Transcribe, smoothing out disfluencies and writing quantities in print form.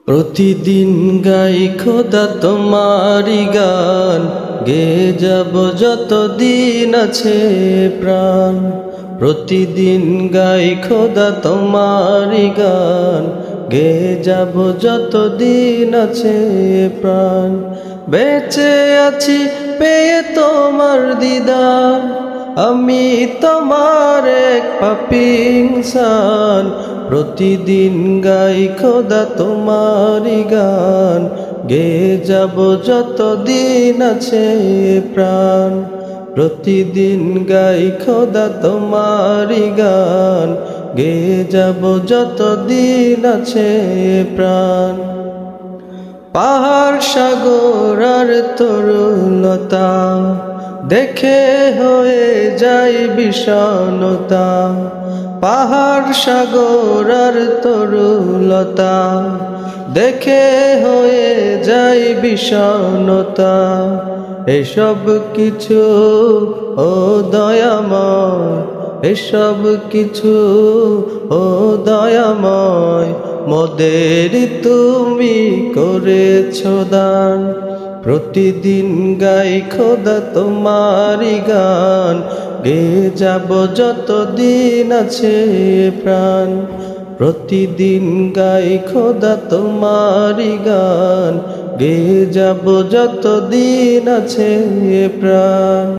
প্রতিদিন গাই খোদা তোমারি গান, গে যাব যতদিন আছে প্রাণ। প্রতিদিন গাই খোদা তোমারি গান, গে যাব যতদিন আছে প্রাণ। বেঁচে আছি পেয়ে তোমার দিদার, আমি তোমার এক পাপী ইনসান। প্রতিদিন গাই খোদা তোমারি গান, গে যাব যতদিন আছে প্রাণ। প্রতিদিন গাই খোদা তোমারি গান, গে যাব যতদিন আছে প্রাণ। পাহাড় সাগর আর তরুলতা দেখে হয়ে যায় বিষণ্ণতা। পাহাড় সাগর আর তরুলতা দেখে হয়ে যায় বিষণ্ণতা। এসব কিছু ও দয়াময়, এসব কিছু ও দয়াময়, মোদের তুমি করেছো দান। প্রতিদিন গাই খোদা তোমারি গান, গে যাব যতদিন আছে প্রাণ। প্রতিদিন গাই খোদা তোমারি গান, গে যাব যতদিন আছে প্রাণ।